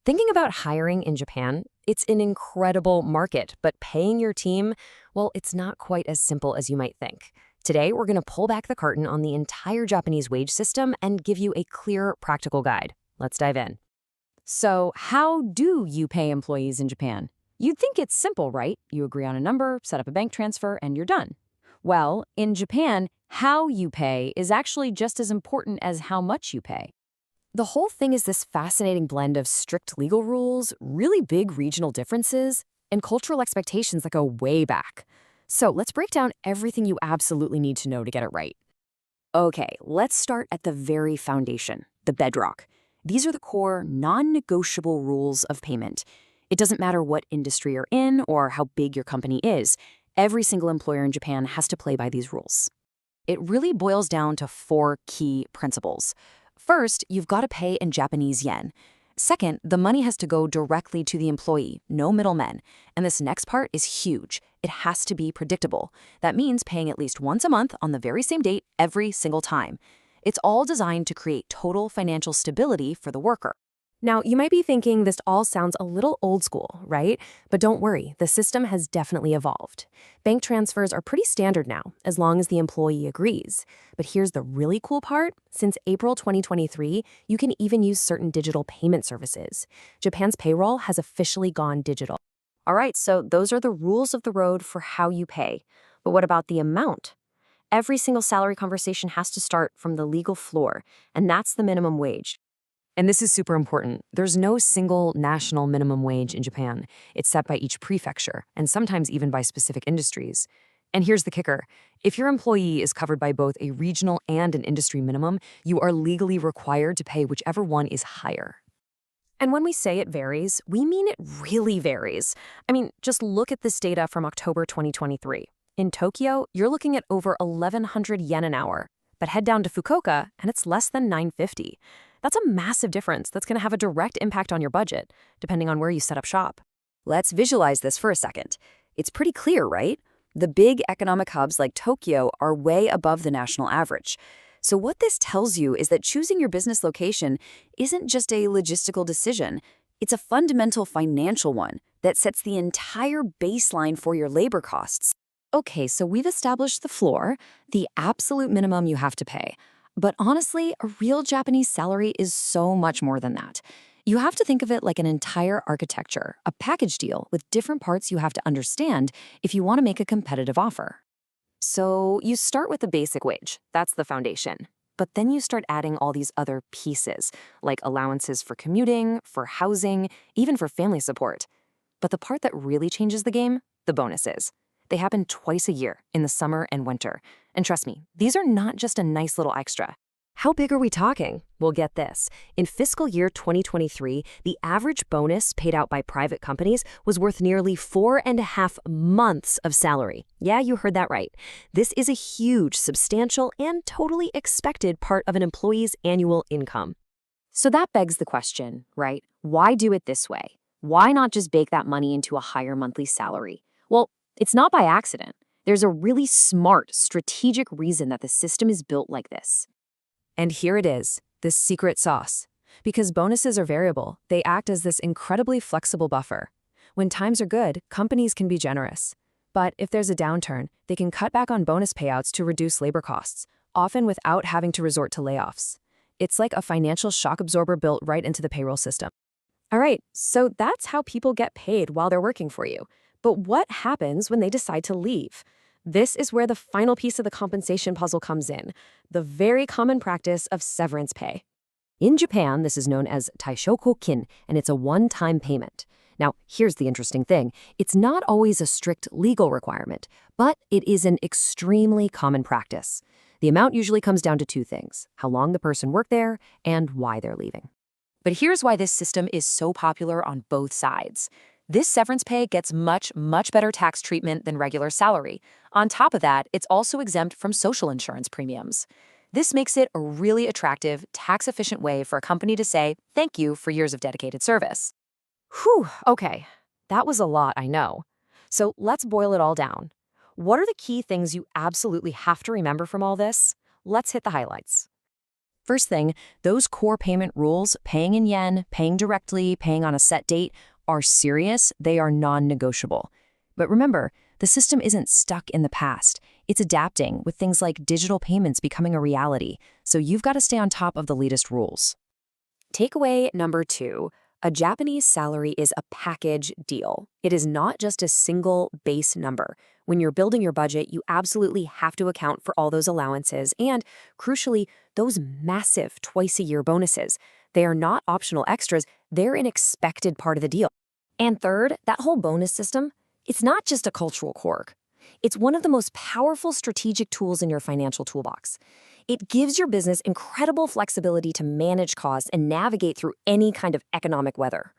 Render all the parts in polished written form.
Thinking about hiring in Japan, it's an incredible market, but paying your team, well, it's not quite as simple as you might think. Today, we're going to pull back the curtain on the entire Japanese wage system and give you a clear, practical guide. Let's dive in. So, how do you pay employees in Japan? You'd think it's simple, right? You agree on a number, set up a bank transfer, and you're done. Well, in Japan, how you pay is actually just as important as how much you pay. The whole thing is this fascinating blend of strict legal rules, really big regional differences, and cultural expectations that go way back. So let's break down everything you absolutely need to know to get it right. Okay, let's start at the very foundation, the bedrock. These are the core, non-negotiable rules of payment. It doesn't matter what industry you're in or how big your company is. Every single employer in Japan has to play by these rules. It really boils down to four key principles. First, you've got to pay in Japanese yen. Second, the money has to go directly to the employee, no middlemen. And this next part is huge. It has to be predictable. That means paying at least once a month on the very same date every single time. It's all designed to create total financial stability for the worker. Now, you might be thinking this all sounds a little old school, right? But don't worry, the system has definitely evolved. Bank transfers are pretty standard now, as long as the employee agrees. But here's the really cool part. Since April 2023, you can even use certain digital payment services. Japan's payroll has officially gone digital. All right, so those are the rules of the road for how you pay. But what about the amount? Every single salary conversation has to start from the legal floor, and that's the minimum wage. And this is super important. There's no single national minimum wage in Japan. It's set by each prefecture, and sometimes even by specific industries. And here's the kicker. If your employee is covered by both a regional and an industry minimum, you are legally required to pay whichever one is higher. And when we say it varies, we mean it really varies. I mean, just look at this data from October 2023. In Tokyo, you're looking at over 1,100 yen an hour. But head down to Fukuoka, and it's less than 950. That's a massive difference that's going to have a direct impact on your budget, depending on where you set up shop. Let's visualize this for a second. It's pretty clear, right? The big economic hubs like Tokyo are way above the national average. So what this tells you is that choosing your business location isn't just a logistical decision. It's a fundamental financial one that sets the entire baseline for your labor costs. Okay, so we've established the floor, the absolute minimum you have to pay. But honestly, a real Japanese salary is so much more than that. You have to think of it like an entire architecture, a package deal with different parts you have to understand if you want to make a competitive offer. So you start with the basic wage. That's the foundation. But then you start adding all these other pieces, like allowances for commuting, for housing, even for family support. But the part that really changes the game, the bonuses. They happen twice a year, in the summer and winter. And trust me, these are not just a nice little extra. How big are we talking? Well, get this. In fiscal year 2023, the average bonus paid out by private companies was worth nearly 4.5 months of salary. Yeah, you heard that right. This is a huge, substantial, and totally expected part of an employee's annual income. So that begs the question, right? Why do it this way? Why not just bake that money into a higher monthly salary? Well, it's not by accident. There's a really smart, strategic reason that the system is built like this. And here it is, this secret sauce. Because bonuses are variable, they act as this incredibly flexible buffer. When times are good, companies can be generous. But if there's a downturn, they can cut back on bonus payouts to reduce labor costs, often without having to resort to layoffs. It's like a financial shock absorber built right into the payroll system. All right, so that's how people get paid while they're working for you. But what happens when they decide to leave? This is where the final piece of the compensation puzzle comes in, the very common practice of severance pay. In Japan, this is known as taishokokin, and it's a one-time payment. Now, here's the interesting thing. It's not always a strict legal requirement, but it is an extremely common practice. The amount usually comes down to two things: how long the person worked there and why they're leaving. But here's why this system is so popular on both sides. This severance pay gets much better tax treatment than regular salary. On top of that, it's also exempt from social insurance premiums. This makes it a really attractive, tax-efficient way for a company to say thank you for years of dedicated service. Whew, okay. That was a lot, I know. So let's boil it all down. What are the key things you absolutely have to remember from all this? Let's hit the highlights. First thing, those core payment rules, paying in yen, paying directly, paying on a set date, are serious. They are non-negotiable. But remember, the system isn't stuck in the past. It's adapting, with things like digital payments becoming a reality. So you've got to stay on top of the latest rules. Takeaway number 2. A Japanese salary is a package deal. It is not just a single base number. When you're building your budget, you absolutely have to account for all those allowances and, crucially, those massive twice-a-year bonuses. They are not optional extras, they're an expected part of the deal. And third, that whole bonus system, it's not just a cultural quirk. It's one of the most powerful strategic tools in your financial toolbox. It gives your business incredible flexibility to manage costs and navigate through any kind of economic weather.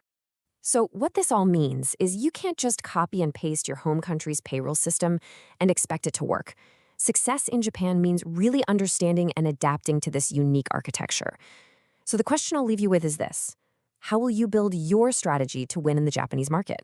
So what this all means is you can't just copy and paste your home country's payroll system and expect it to work. Success in Japan means really understanding and adapting to this unique architecture. So the question I'll leave you with is this: how will you build your strategy to win in the Japanese market?